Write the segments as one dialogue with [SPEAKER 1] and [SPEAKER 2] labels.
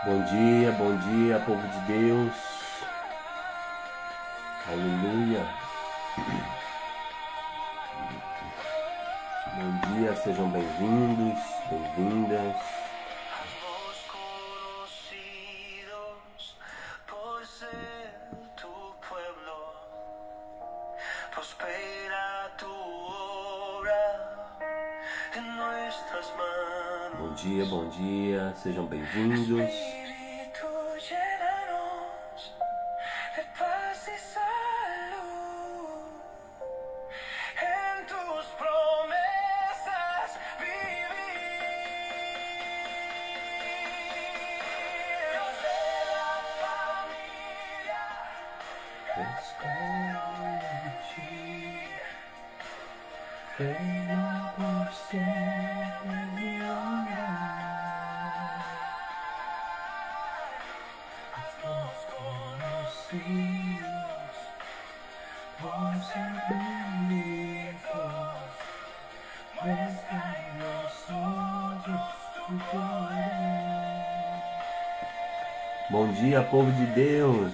[SPEAKER 1] Bom dia, povo de Deus. Aleluia. Bom dia, sejam bem-vindos, bem-vindas. Bom dia, sejam bem-vindos. Bom dia, povo de Deus.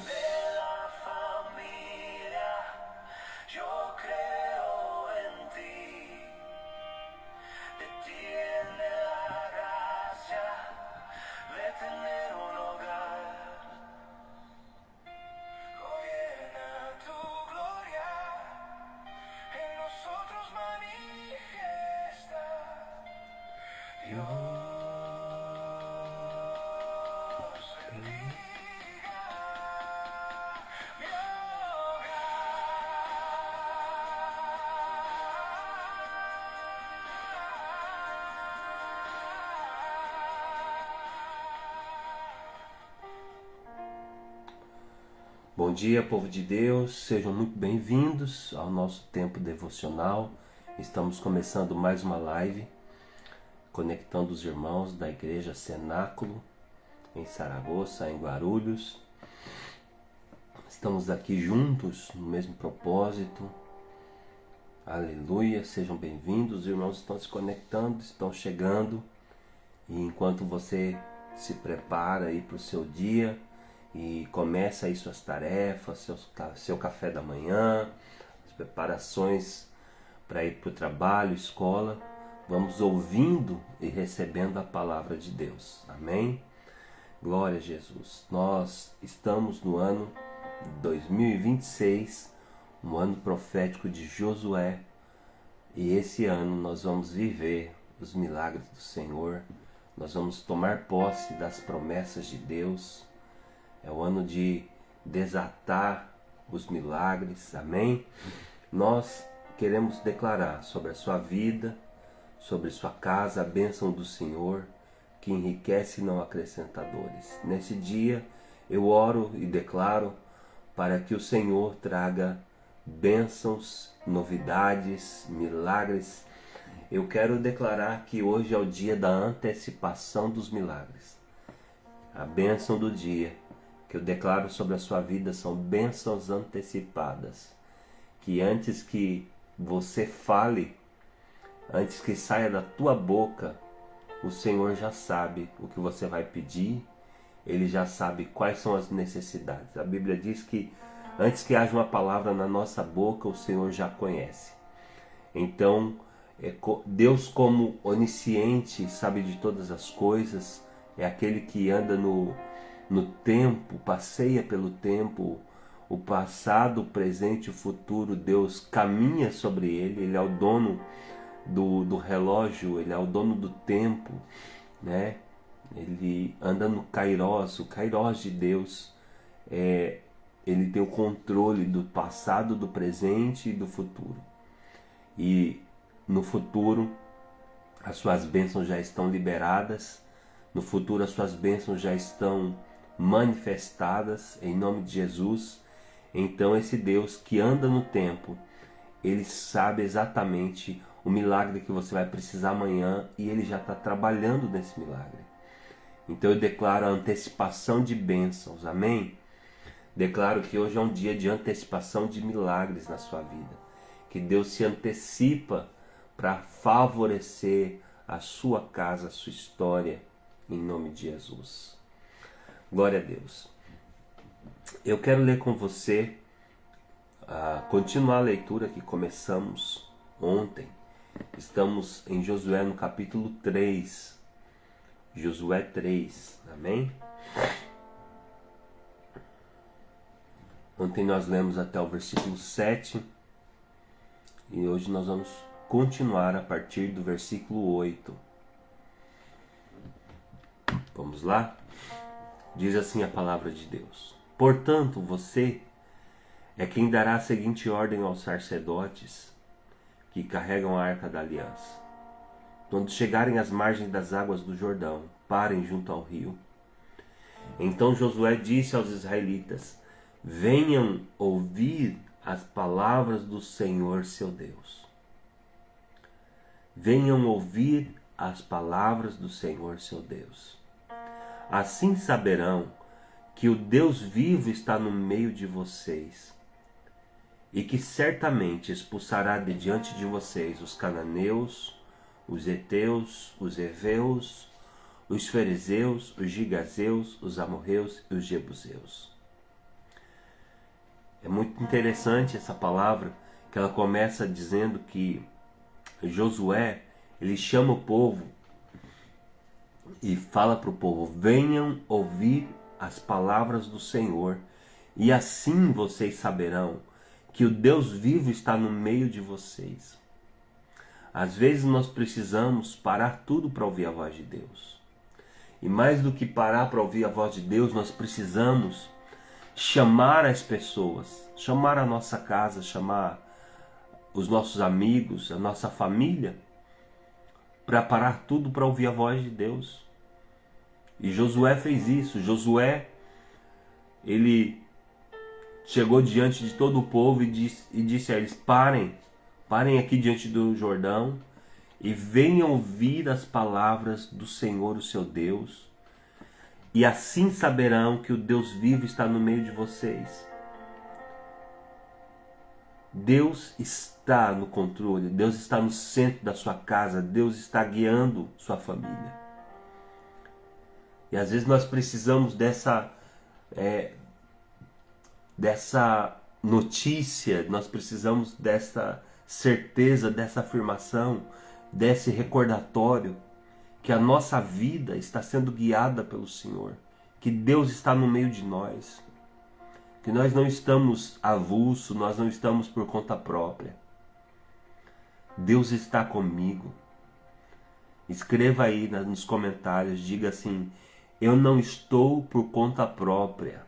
[SPEAKER 1] Bom dia, povo de Deus, sejam muito bem-vindos ao nosso tempo devocional. Estamos começando mais uma live, conectando os irmãos da Igreja Cenáculo, em Saragoça, em Guarulhos. Estamos aqui juntos no mesmo propósito. Aleluia, sejam bem-vindos. Os irmãos estão se conectando, estão chegando. E enquanto você se prepara aí para o seu dia e começa aí suas tarefas, seu café da manhã, as preparações para ir para o trabalho, escola, vamos ouvindo e recebendo a palavra de Deus. Amém? Glória a Jesus. Nós estamos no ano 2026, um ano profético de Josué, e esse ano nós vamos viver os milagres do Senhor, nós vamos tomar posse das promessas de Deus. É o ano de desatar os milagres, amém? Nós queremos declarar sobre a sua vida, sobre sua casa, a bênção do Senhor, que enriquece e não acrescenta dores. Nesse dia eu oro e declaro para que o Senhor traga bênçãos, novidades, milagres. Eu quero declarar que hoje é o dia da antecipação dos milagres. A bênção do dia que eu declaro sobre a sua vida são bênçãos antecipadas, que antes que você fale, antes que saia da tua boca, o Senhor já sabe o que você vai pedir, Ele já sabe quais são as necessidades. A Bíblia diz que antes que haja uma palavra na nossa boca, o Senhor já conhece. Então, Deus, como onisciente, sabe de todas as coisas, é aquele que anda no tempo, passeia pelo tempo, o passado, o presente e o futuro. Deus caminha sobre ele, Ele é o dono do relógio, Ele é o dono do tempo, né? Ele anda no Kairos, o Kairos de Deus, Ele tem o controle do passado, do presente e do futuro. E no futuro as suas bênçãos já estão liberadas, no futuro as suas bênçãos já estão manifestadas em nome de Jesus. Então esse Deus que anda no tempo, Ele sabe exatamente o milagre que você vai precisar amanhã e Ele já está trabalhando nesse milagre. Então eu declaro a antecipação de bênçãos, amém? Declaro que hoje é um dia de antecipação de milagres na sua vida, que Deus se antecipa para favorecer a sua casa, a sua história, em nome de Jesus. Glória a Deus. Eu quero ler com você, continuar a leitura que começamos ontem. Estamos em Josué no capítulo 3. Josué 3, amém? Ontem nós lemos até o versículo 7 e hoje nós vamos continuar a partir do versículo 8. Vamos lá? Diz assim a palavra de Deus: Portanto, você é quem dará a seguinte ordem aos sacerdotes que carregam a arca da aliança. Quando chegarem às margens das águas do Jordão, parem junto ao rio. Então Josué disse aos israelitas: Venham ouvir as palavras do Senhor seu Deus. Venham ouvir as palavras do Senhor seu Deus. Assim saberão que o Deus vivo está no meio de vocês e que certamente expulsará de diante de vocês os cananeus, os heteus, os heveus, os ferezeus, os gigazeus, os amorreus e os jebuseus. É muito interessante essa palavra, que ela começa dizendo que Josué, ele chama o povo e fala para o povo: venham ouvir as palavras do Senhor, e assim vocês saberão que o Deus vivo está no meio de vocês. Às vezes nós precisamos parar tudo para ouvir a voz de Deus. E mais do que parar para ouvir a voz de Deus, nós precisamos chamar as pessoas, chamar a nossa casa, chamar os nossos amigos, a nossa família, para parar tudo para ouvir a voz de Deus. E Josué fez isso. Josué, ele chegou diante de todo o povo e disse a eles: parem aqui diante do Jordão e venham ouvir as palavras do Senhor, o seu Deus, e assim saberão que o Deus vivo está no meio de vocês. Deus está no controle, Deus está no centro da sua casa, Deus está guiando sua família. E às vezes nós precisamos dessa notícia, nós precisamos dessa certeza, dessa afirmação, desse recordatório que a nossa vida está sendo guiada pelo Senhor, que Deus está no meio de nós, que nós não estamos avulso, nós não estamos por conta própria. Deus está comigo. Escreva aí nos comentários, diga assim: eu não estou por conta própria.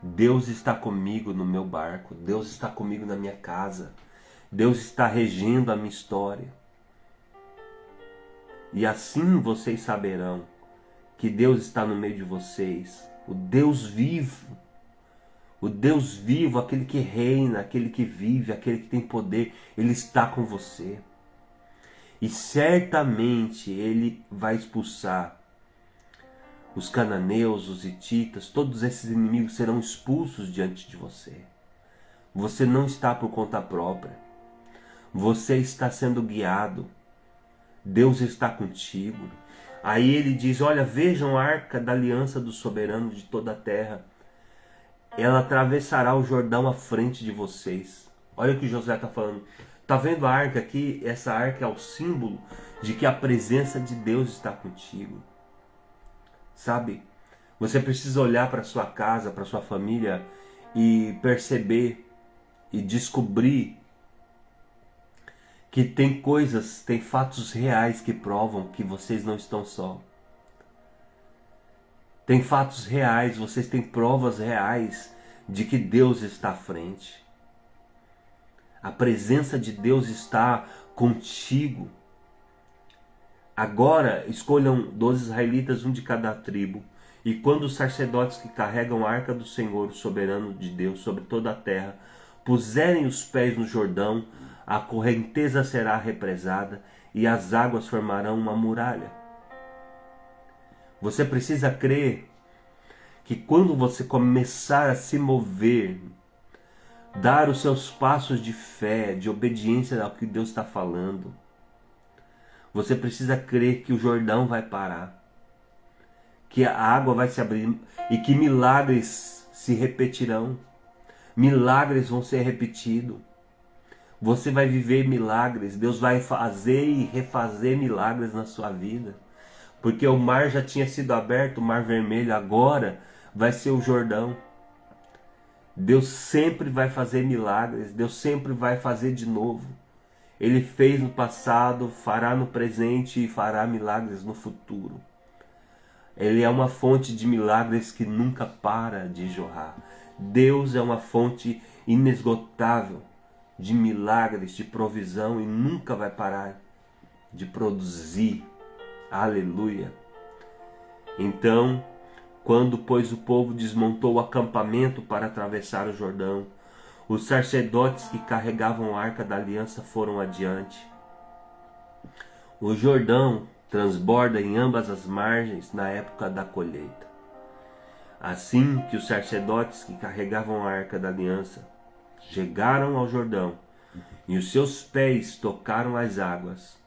[SPEAKER 1] Deus está comigo no meu barco, Deus está comigo na minha casa, Deus está regendo a minha história. E assim vocês saberão que Deus está no meio de vocês, o Deus vivo, aquele que reina, aquele que vive, aquele que tem poder, Ele está com você. E certamente Ele vai expulsar os cananeus, os hititas, todos esses inimigos serão expulsos diante de você. Você não está por conta própria. Você está sendo guiado. Deus está contigo. Aí ele diz: olha, vejam a arca da aliança do soberano de toda a terra. Ela atravessará o Jordão à frente de vocês. Olha o que Josué está falando. Está vendo a arca aqui? Essa arca é o símbolo de que a presença de Deus está contigo. Sabe? Você precisa olhar para sua casa, para sua família e perceber e descobrir que tem coisas, tem fatos reais que provam que vocês não estão só. Tem fatos reais, vocês têm provas reais de que Deus está à frente. A presença de Deus está contigo. Agora escolham 12 israelitas, um de cada tribo, e quando os sacerdotes que carregam a arca do Senhor, o soberano de Deus, sobre toda a terra, puserem os pés no Jordão, a correnteza será represada e as águas formarão uma muralha. Você precisa crer que quando você começar a se mover, dar os seus passos de fé, de obediência ao que Deus está falando, você precisa crer que o Jordão vai parar, que a água vai se abrir e que milagres se repetirão. Milagres vão ser repetidos. Você vai viver milagres. Deus vai fazer e refazer milagres na sua vida. Porque o mar já tinha sido aberto, o Mar Vermelho, agora vai ser o Jordão. Deus sempre vai fazer milagres. Deus sempre vai fazer de novo. Ele fez no passado, fará no presente e fará milagres no futuro. Ele é uma fonte de milagres que nunca para de jorrar. Deus é uma fonte inesgotável de milagres, de provisão e nunca vai parar de produzir. Aleluia! Então, quando, pois, o povo desmontou o acampamento para atravessar o Jordão, os sacerdotes que carregavam a arca da aliança foram adiante. O Jordão transborda em ambas as margens na época da colheita. Assim que os sacerdotes que carregavam a arca da aliança chegaram ao Jordão e os seus pés tocaram as águas,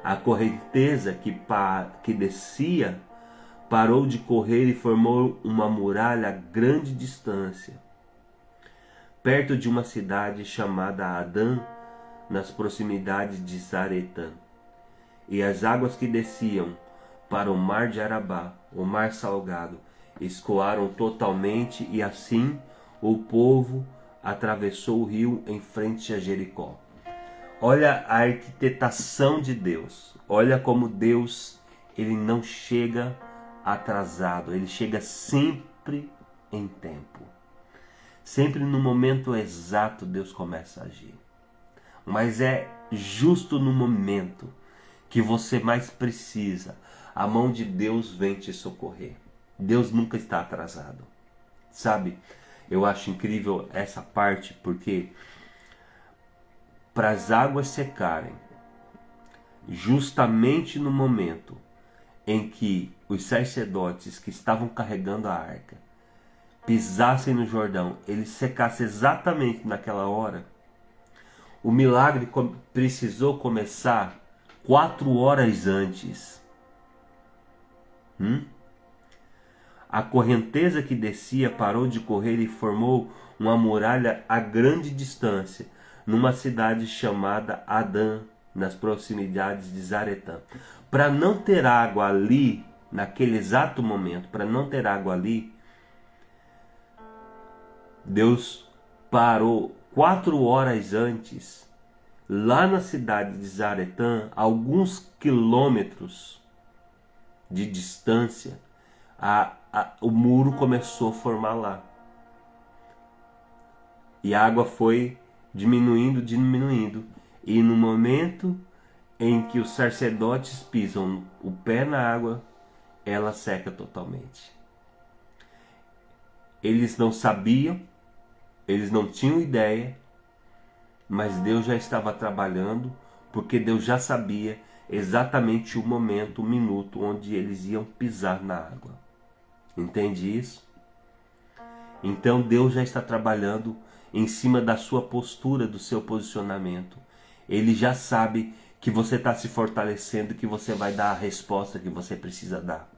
[SPEAKER 1] a correnteza que descia parou de correr e formou uma muralha a grande distância, perto de uma cidade chamada Adã, nas proximidades de Zaretã. E as águas que desciam para o mar de Arabá, o mar salgado, escoaram totalmente, e assim o povo atravessou o rio em frente a Jericó. Olha a arquitetação de Deus. Olha como Deus, ele não chega atrasado, ele chega sempre em tempo. Sempre no momento exato Deus começa a agir. Mas é justo no momento que você mais precisa, a mão de Deus vem te socorrer. Deus nunca está atrasado. Sabe, eu acho incrível essa parte, porque para as águas secarem, justamente no momento em que os sacerdotes que estavam carregando a arca pisassem no Jordão, ele secasse exatamente naquela hora, o milagre precisou começar 4 horas antes. A correnteza que descia parou de correr e formou uma muralha a grande distância, numa cidade chamada Adã, nas proximidades de Zaretã. Para não ter água ali, naquele exato momento, para não ter água ali, Deus parou 4 horas antes, lá na cidade de Zaretã, alguns quilômetros de distância, o muro começou a formar lá. E a água foi diminuindo. E no momento em que os sacerdotes pisam o pé na água, ela seca totalmente. Eles não sabiam, eles não tinham ideia, mas Deus já estava trabalhando, porque Deus já sabia exatamente o momento, o minuto onde eles iam pisar na água. Entende isso? Então Deus já está trabalhando em cima da sua postura, do seu posicionamento. Ele já sabe que você está se fortalecendo, que você vai dar a resposta que você precisa dar.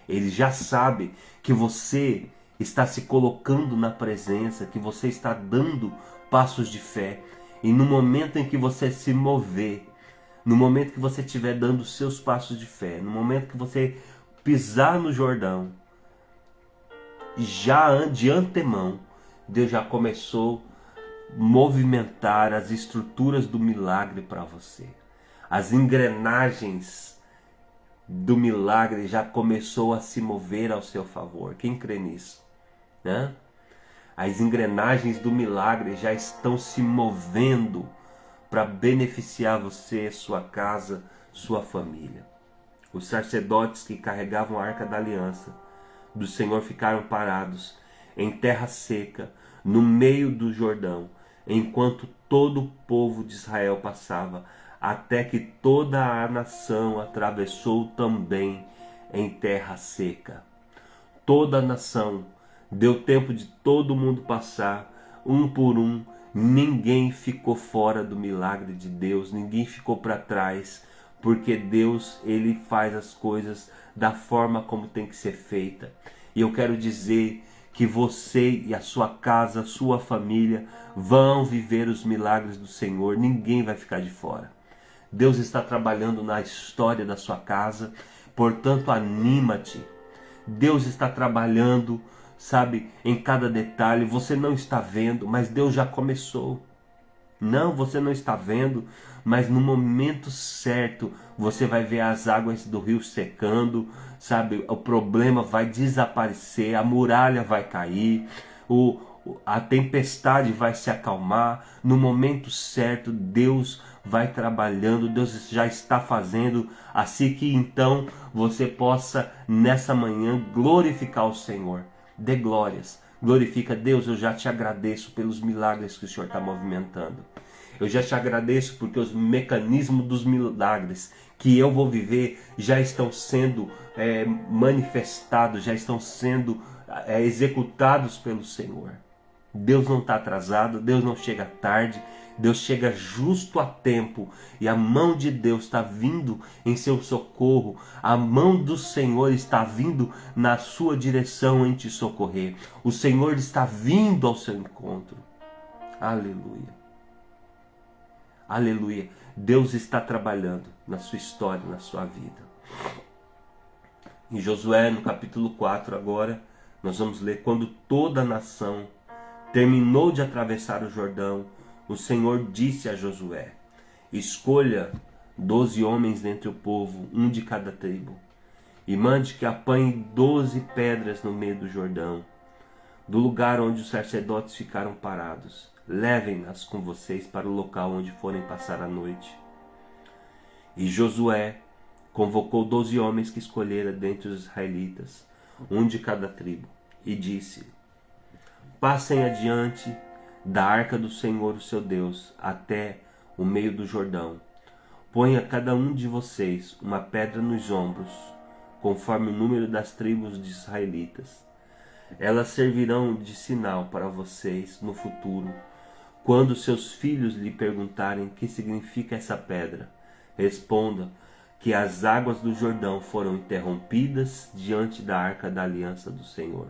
[SPEAKER 1] Ele já sabe que você está se colocando na presença, que você está dando passos de fé. E no momento em que você se mover, no momento que você estiver dando os seus passos de fé, no momento que você pisar no Jordão, já de antemão, Deus já começou a movimentar as estruturas do milagre para você. As engrenagens do milagre já começou a se mover ao seu favor. Quem crê nisso? Né? As engrenagens do milagre já estão se movendo para beneficiar você, sua casa, sua família. Os sacerdotes que carregavam a arca da aliança do Senhor ficaram parados em terra seca, no meio do Jordão, enquanto todo o povo de Israel passava, até que toda a nação atravessou também em terra seca. Toda a nação, deu tempo de todo mundo passar, um por um. Ninguém ficou fora do milagre de Deus, ninguém ficou para trás, porque Deus, Ele faz as coisas da forma como tem que ser feita. E eu quero dizer que você e a sua casa, a sua família vão viver os milagres do Senhor, ninguém vai ficar de fora. Deus está trabalhando na história da sua casa, portanto anímate. Deus está trabalhando, sabe, em cada detalhe. Você não está vendo, mas Deus já começou. Não, você não está vendo, mas no momento certo você vai ver as águas do rio secando, sabe? O problema vai desaparecer, a muralha vai cair, a tempestade vai se acalmar. No momento certo Deus vai trabalhando, Deus já está fazendo, assim que então você possa nessa manhã glorificar o Senhor. Dê glórias. Glorifica, Deus, eu já te agradeço pelos milagres que o Senhor está movimentando. Eu já te agradeço porque os mecanismos dos milagres que eu vou viver já estão sendo manifestados, já estão sendo executados pelo Senhor. Deus não está atrasado, Deus não chega tarde, Deus chega justo a tempo e a mão de Deus está vindo em seu socorro, a mão do Senhor está vindo na sua direção em te socorrer. O Senhor está vindo ao seu encontro. Aleluia. Aleluia. Deus está trabalhando na sua história, na sua vida. Em Josué, no capítulo 4 agora, nós vamos ler: quando toda a nação terminou de atravessar o Jordão, o Senhor disse a Josué: escolha 12 homens dentre o povo, um de cada tribo, e mande que apanhem 12 pedras no meio do Jordão, do lugar onde os sacerdotes ficaram parados. Levem-nas com vocês para o local onde forem passar a noite. E Josué convocou 12 homens que escolhera dentre os israelitas, um de cada tribo, e disse: passem adiante da arca do Senhor, o seu Deus, até o meio do Jordão. Ponha cada um de vocês uma pedra nos ombros, conforme o número das tribos de israelitas. Elas servirão de sinal para vocês no futuro. Quando seus filhos lhe perguntarem o que significa essa pedra, responda que as águas do Jordão foram interrompidas diante da arca da aliança do Senhor.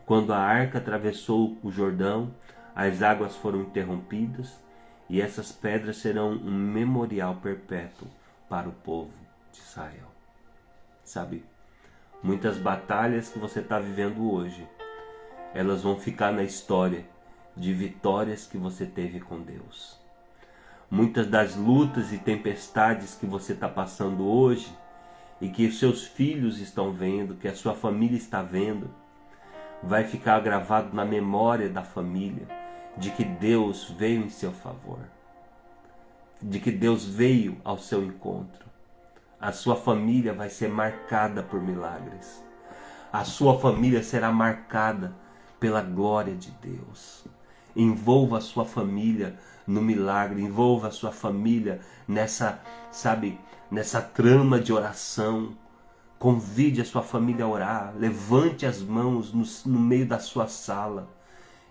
[SPEAKER 1] Quando a arca atravessou o Jordão, as águas foram interrompidas, e essas pedras serão um memorial perpétuo para o povo de Israel. Sabe, muitas batalhas que você está vivendo hoje, elas vão ficar na história de vitórias que você teve com Deus. Muitas das lutas e tempestades que você está passando hoje, e que os seus filhos estão vendo, que a sua família está vendo, vai ficar gravado na memória da família, de que Deus veio em seu favor, de que Deus veio ao seu encontro. A sua família vai ser marcada por milagres. A sua família será marcada pela glória de Deus. Envolva a sua família no milagre, envolva a sua família nessa trama de oração. Convide a sua família a orar, levante as mãos no meio da sua sala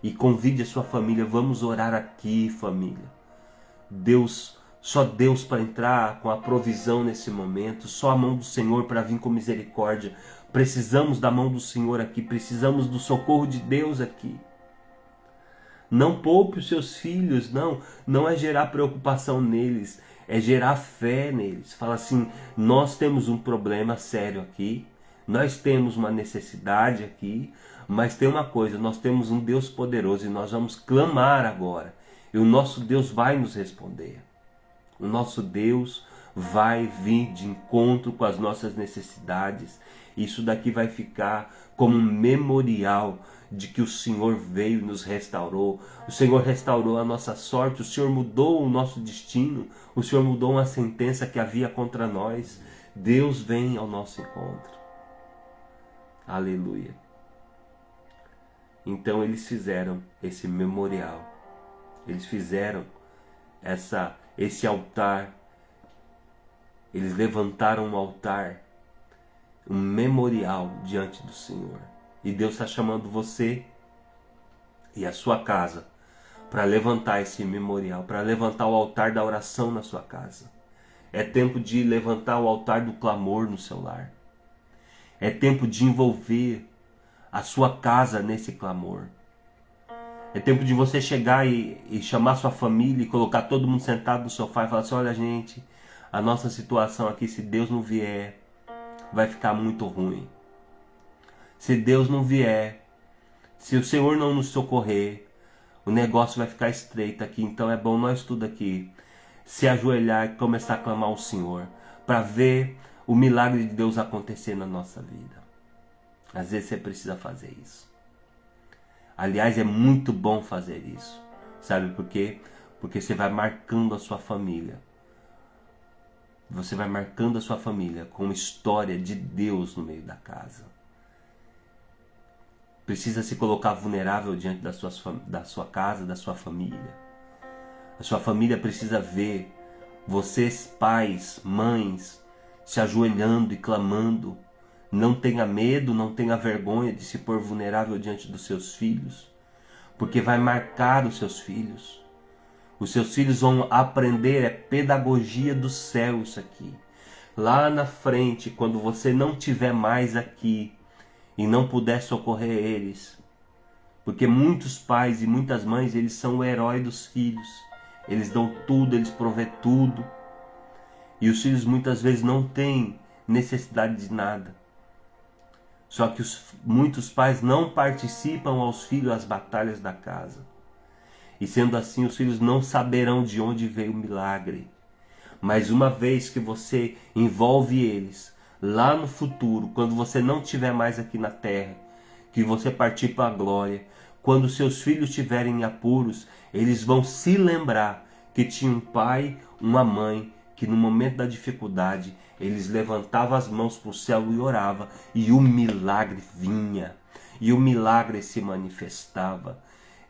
[SPEAKER 1] e convide a sua família: vamos orar aqui, família. Deus, só Deus para entrar com a provisão nesse momento, só a mão do Senhor para vir com misericórdia. Precisamos da mão do Senhor aqui, precisamos do socorro de Deus aqui. Não poupe os seus filhos, não é gerar preocupação neles, é gerar fé neles. Fala assim: nós temos um problema sério aqui, nós temos uma necessidade aqui, mas tem uma coisa, nós temos um Deus poderoso e nós vamos clamar agora. E o nosso Deus vai nos responder. O nosso Deus vai vir de encontro com as nossas necessidades. Isso daqui vai ficar como um memorial de que o Senhor veio e nos restaurou. O Senhor restaurou a nossa sorte, o Senhor mudou o nosso destino, o Senhor mudou uma sentença que havia contra nós. Deus vem ao nosso encontro. Aleluia. Então eles fizeram esse memorial, eles fizeram esse altar, eles levantaram um altar, um memorial diante do Senhor. E Deus está chamando você e a sua casa para levantar esse memorial, para levantar o altar da oração na sua casa. É tempo de levantar o altar do clamor no seu lar. É tempo de envolver a sua casa nesse clamor. É tempo de você chegar e chamar sua família e colocar todo mundo sentado no sofá e falar assim: olha, gente, a nossa situação aqui, se Deus não vier, vai ficar muito ruim. Se Deus não vier, se o Senhor não nos socorrer, o negócio vai ficar estreito aqui. Então é bom nós tudo aqui se ajoelhar e começar a clamar ao Senhor, para ver o milagre de Deus acontecer na nossa vida. Às vezes você precisa fazer isso. Aliás, é muito bom fazer isso. Sabe por quê? Porque você vai marcando a sua família. Você vai marcando a sua família com uma história de Deus no meio da casa. Precisa se colocar vulnerável diante da sua casa, da sua família. A sua família precisa ver vocês, pais, mães, se ajoelhando e clamando. Não tenha medo, não tenha vergonha de se pôr vulnerável diante dos seus filhos, porque vai marcar os seus filhos. Os seus filhos vão aprender, é pedagogia do céu isso aqui. Lá na frente, quando você não estiver mais aqui e não puder socorrer eles, porque muitos pais e muitas mães, eles são o herói dos filhos. Eles dão tudo, eles provêem tudo. E os filhos muitas vezes não têm necessidade de nada. Só que muitos pais não participam aos filhos as batalhas da casa. E sendo assim, os filhos não saberão de onde veio o milagre. Mas uma vez que você envolve eles, lá no futuro, quando você não estiver mais aqui na terra, que você partir para a glória, quando seus filhos estiverem em apuros, eles vão se lembrar que tinha um pai, uma mãe, que no momento da dificuldade, eles levantavam as mãos para o céu e oravam, e o milagre vinha, e o milagre se manifestava.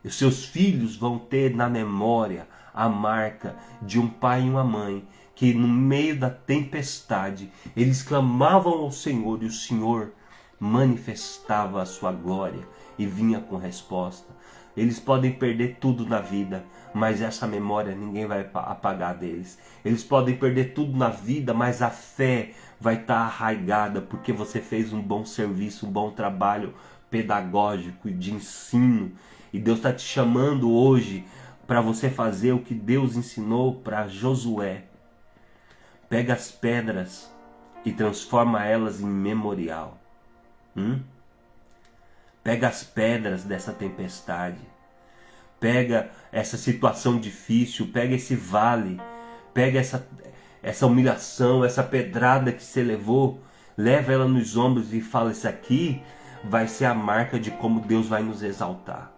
[SPEAKER 1] E seus filhos vão ter na memória a marca de um pai e uma mãe, que no meio da tempestade, eles clamavam ao Senhor, e o Senhor manifestava a sua glória e vinha com resposta. Eles podem perder tudo na vida, mas essa memória ninguém vai apagar deles. Eles podem perder tudo na vida, mas a fé vai estar arraigada, porque você fez um bom serviço, um bom trabalho pedagógico e de ensino. E Deus está te chamando hoje para você fazer o que Deus ensinou para Josué. Pega as pedras e transforma elas em memorial. Pega as pedras dessa tempestade. Pega essa situação difícil. Pega esse vale. Pega essa humilhação, essa pedrada que você levou. Leva ela nos ombros e fala: isso aqui vai ser a marca de como Deus vai nos exaltar.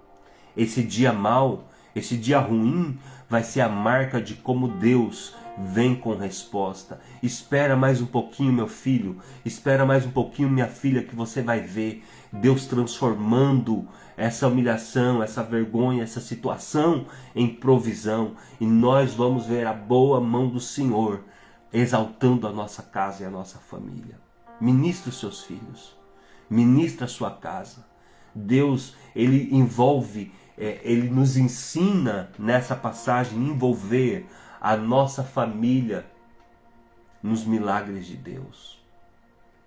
[SPEAKER 1] Esse dia mau, esse dia ruim, vai ser a marca de como Deus vem com resposta. Espera mais um pouquinho, meu filho. Espera mais um pouquinho, minha filha, que você vai ver Deus transformando essa humilhação, essa vergonha, essa situação em provisão. E nós vamos ver a boa mão do Senhor exaltando a nossa casa e a nossa família. Ministra os seus filhos. Ministra a sua casa. Deus, Ele envolve, Ele nos ensina nessa passagem envolver a nossa família nos milagres de Deus.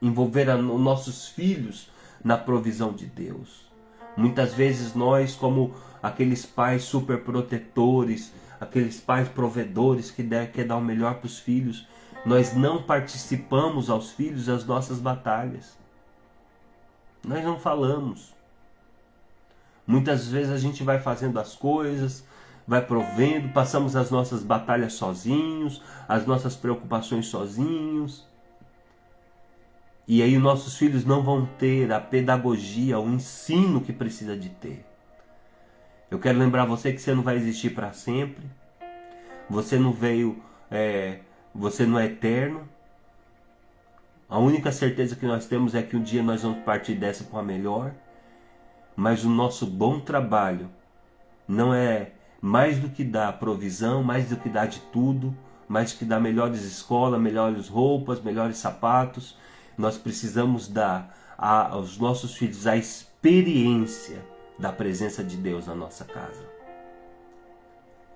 [SPEAKER 1] Envolver os nossos filhos na provisão de Deus. Muitas vezes nós, como aqueles pais super protetores, aqueles pais provedores que quer dar o melhor para os filhos, nós não participamos aos filhos das nossas batalhas. Nós não falamos. Muitas vezes a gente vai fazendo as coisas, vai provendo, passamos as nossas batalhas sozinhos, as nossas preocupações sozinhos. E aí os nossos filhos não vão ter a pedagogia, o ensino que precisa de ter. Eu quero lembrar você que você não vai existir para sempre. Você não veio, você não é eterno. A única certeza que nós temos é que um dia nós vamos partir dessa para a melhor. Mas o nosso bom trabalho não é mais do que dar provisão, mais do que dar de tudo, mais do que dar melhores escolas, melhores roupas, melhores sapatos. Nós precisamos dar aos nossos filhos a experiência da presença de Deus na nossa casa.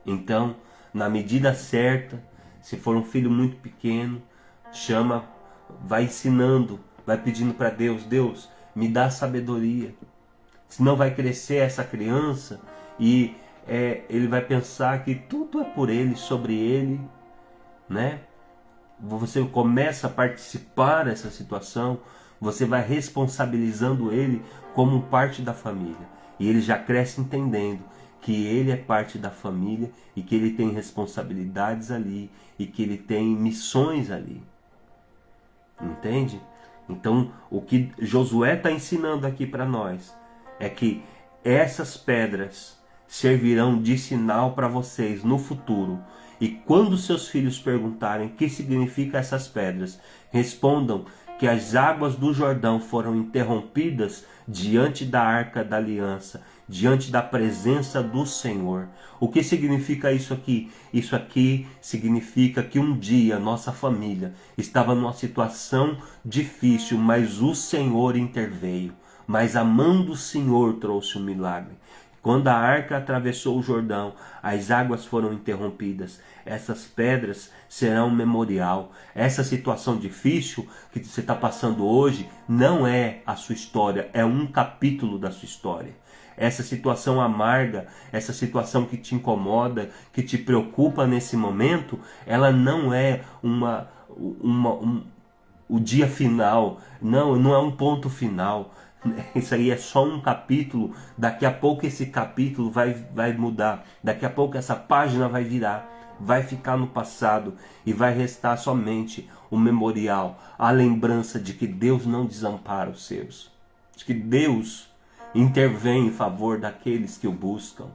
[SPEAKER 1] Então, na medida certa, Se for um filho muito pequeno, chama, vai ensinando, vai pedindo para Deus, Deus, me dá sabedoria. Senão vai crescer essa criança e ele vai pensar que tudo é por ele, sobre ele, né? Você começa a participar dessa situação, você vai responsabilizando ele como parte da família. E ele já cresce entendendo que ele é parte da família e que ele tem responsabilidades ali e que ele tem missões ali. Entende? Então, o que Josué está ensinando aqui para nós é que essas pedras servirão de sinal para vocês no futuro. E quando seus filhos perguntarem o que significa essas pedras, respondam que as águas do Jordão foram interrompidas diante da Arca da Aliança, diante da presença do Senhor. O que significa isso aqui? Isso aqui significa que um dia nossa família estava numa situação difícil, mas o Senhor interveio. Mas a mão do Senhor trouxe um milagre. Quando a arca atravessou o Jordão, as águas foram interrompidas. Essas pedras serão um memorial. Essa situação difícil que você está passando hoje não é a sua história, é um capítulo da sua história. Essa situação amarga, essa situação que te incomoda, que te preocupa nesse momento, ela não é o dia final, não é um ponto final. Isso aí é só um capítulo. Daqui a pouco esse capítulo vai mudar. Daqui a pouco essa página vai virar. Vai ficar no passado e vai restar somente o memorial, a lembrança de que Deus não desampara os seus. De que Deus intervém em favor daqueles que o buscam.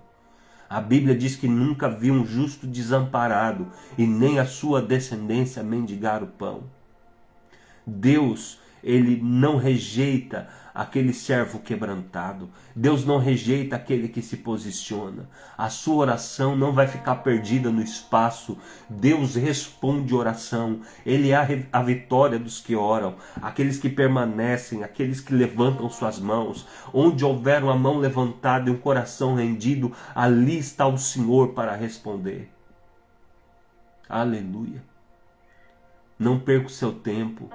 [SPEAKER 1] A Bíblia diz que nunca viu um justo desamparado e nem a sua descendência mendigar o pão. Deus, ele não rejeita aquele servo quebrantado. Deus não rejeita aquele que se posiciona. A sua oração não vai ficar perdida no espaço. Deus responde oração. Ele é a vitória dos que oram, aqueles que permanecem, aqueles que levantam suas mãos. Onde houver uma mão levantada e um coração rendido, ali está o Senhor para responder. Aleluia. Não perca o seu tempo.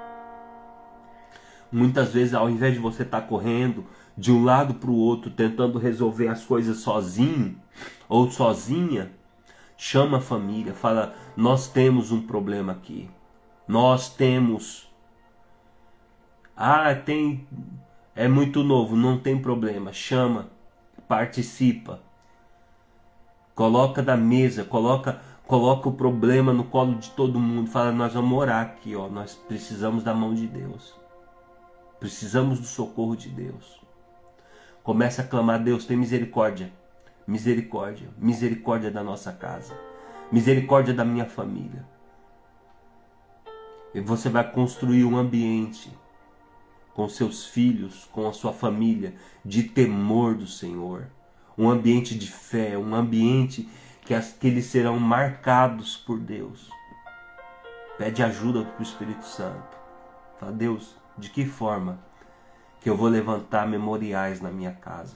[SPEAKER 1] Muitas vezes, ao invés de você estar correndo de um lado para o outro, tentando resolver as coisas sozinho ou sozinha, chama a família, fala, nós temos um problema aqui. Nós temos. É muito novo, não tem problema. Chama, participa. Coloca na mesa, coloca o problema no colo de todo mundo. Fala, nós vamos orar aqui, ó. Nós precisamos da mão de Deus. Precisamos do socorro de Deus. Comece a clamar, Deus, tem misericórdia. Misericórdia. Misericórdia da nossa casa. Misericórdia da minha família. E você vai construir um ambiente com seus filhos, com a sua família, de temor do Senhor. Um ambiente de fé, um ambiente que eles serão marcados por Deus. Pede ajuda para o Espírito Santo. Fala, Deus, de que forma que eu vou levantar memoriais na minha casa,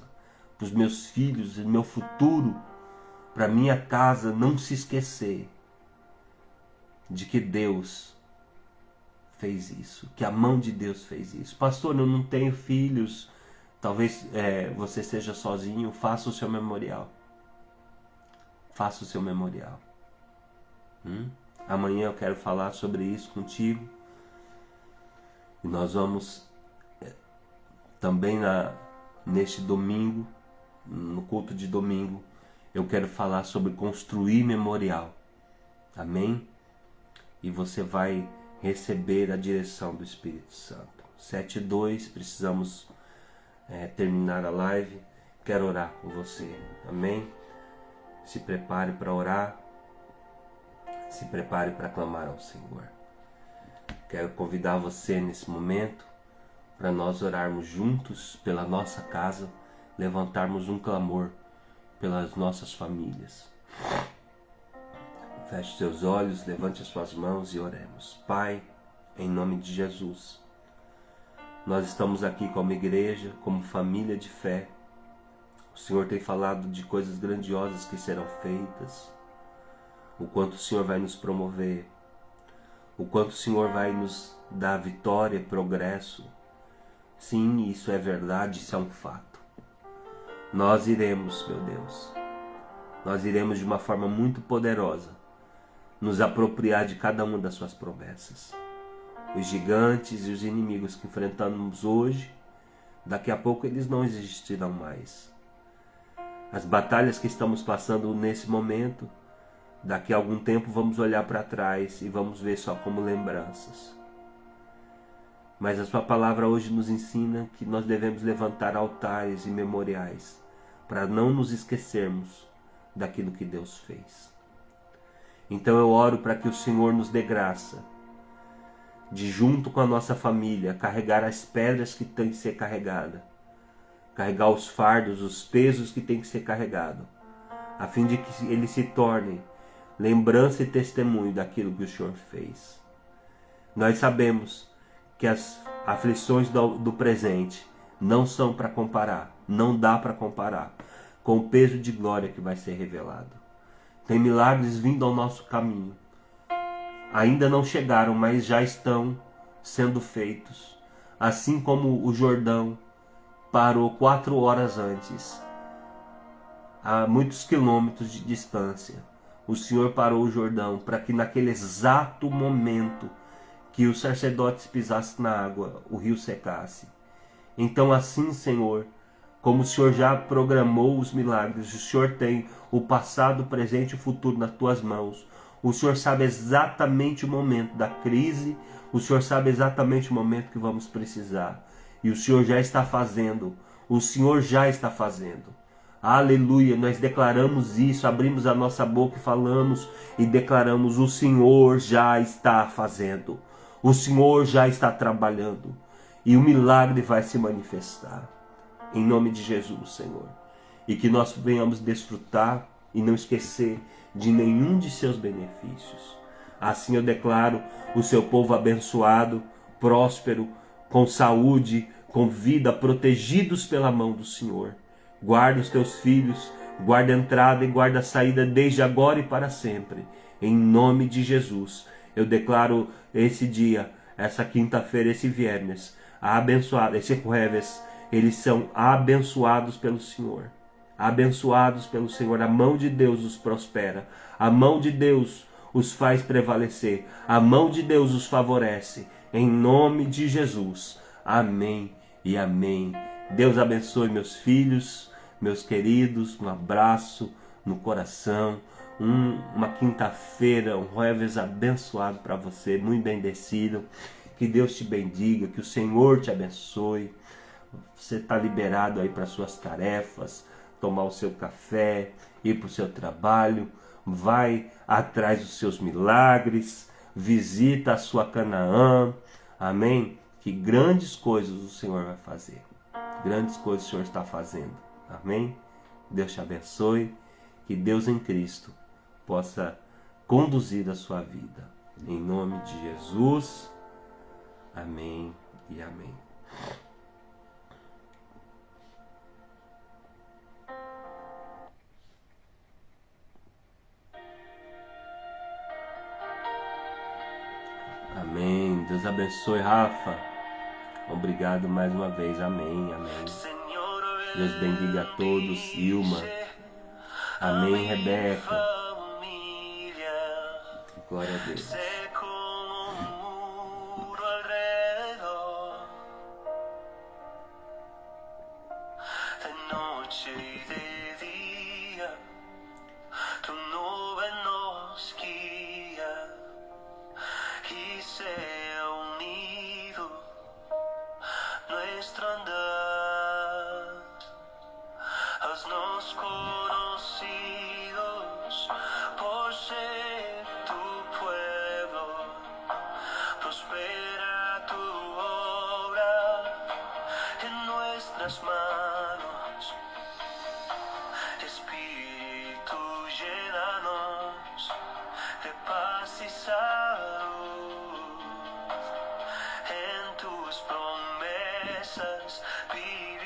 [SPEAKER 1] para os meus filhos e meu futuro, para minha casa não se esquecer de que Deus fez isso, que a mão de Deus fez isso. Pastor, eu não tenho filhos, talvez você seja sozinho, faça o seu memorial. Faça o seu memorial. Amanhã eu quero falar sobre isso contigo. E nós vamos também neste domingo, no culto de domingo, eu quero falar sobre construir memorial. Amém? E você vai receber a direção do Espírito Santo. 7:02, precisamos terminar a live. Quero orar com você. Amém? Se prepare para orar. Se prepare para clamar ao Senhor. Quero convidar você nesse momento para nós orarmos juntos pela nossa casa, levantarmos um clamor pelas nossas famílias. Feche seus olhos, levante as suas mãos e oremos. Pai, em nome de Jesus, nós estamos aqui como igreja, como família de fé. O Senhor tem falado de coisas grandiosas que serão feitas. o quanto o Senhor vai nos promover, o quanto o Senhor vai nos dar vitória, progresso. Sim, isso é verdade, isso é um fato. Nós iremos, meu Deus, nós iremos de uma forma muito poderosa nos apropriar de cada uma das suas promessas. Os gigantes e os inimigos que enfrentamos hoje, daqui a pouco eles não existirão mais. As batalhas que estamos passando nesse momento, daqui a algum tempo vamos olhar para trás e vamos ver só como lembranças. Mas a sua palavra hoje nos ensina que nós devemos levantar altares e memoriais para não nos esquecermos daquilo que Deus fez. Então eu oro para que o Senhor nos dê graça de, junto com a nossa família, carregar as pedras que têm que ser carregadas, carregar os fardos, os pesos que têm que ser carregados, a fim de que eles se tornem lembrança e testemunho daquilo que o Senhor fez. Nós sabemos que as aflições do presente não são para comparar, não dá para comparar com o peso de glória que vai ser revelado. Tem milagres vindo ao nosso caminho. Ainda não chegaram, mas já estão sendo feitos. Assim como o Jordão parou 4 horas antes, a muitos quilômetros de distância, o Senhor parou o Jordão para que naquele exato momento que os sacerdotes pisassem na água, o rio secasse. Então assim, Senhor, como o Senhor já programou os milagres, o Senhor tem o passado, o presente e o futuro nas tuas mãos. O Senhor sabe exatamente o momento da crise, o Senhor sabe exatamente o momento que vamos precisar. E o Senhor já está fazendo, o Senhor já está fazendo. Aleluia, nós declaramos isso, abrimos a nossa boca e falamos e declaramos: o Senhor já está fazendo, o Senhor já está trabalhando e o milagre vai se manifestar. Em nome de Jesus, Senhor. E que nós venhamos desfrutar e não esquecer de nenhum de seus benefícios. Assim eu declaro o seu povo abençoado, próspero, com saúde, com vida, protegidos pela mão do Senhor. Guarda os teus filhos, guarda a entrada e guarda a saída desde agora e para sempre. Em nome de Jesus, eu declaro esse dia, essa quinta-feira, esse viernes, abençoado, esse jueves, eles são abençoados pelo Senhor. Abençoados pelo Senhor, a mão de Deus os prospera, a mão de Deus os faz prevalecer, a mão de Deus os favorece, em nome de Jesus. Amém e amém. Deus abençoe meus filhos, meus queridos, um abraço no coração, uma quinta-feira, um jueves abençoado para você, muito bendecido. Que Deus te bendiga, que o Senhor te abençoe. Você está liberado aí para suas tarefas, tomar o seu café, ir para o seu trabalho, vai atrás dos seus milagres, visita a sua Canaã, amém? Que grandes coisas o Senhor vai fazer, grandes coisas o Senhor está fazendo, amém? Deus te abençoe, que Deus em Cristo possa conduzir a sua vida, em nome de Jesus, amém e amém. Amém. Deus abençoe, Rafa. Obrigado mais uma vez. Amém, amém. Deus bendiga a todos. Ilma. Amém, Rebeca. Glória a Deus.
[SPEAKER 2] Manos, Espíritu, llénanos de paz y salud. En tus promesas vivimos.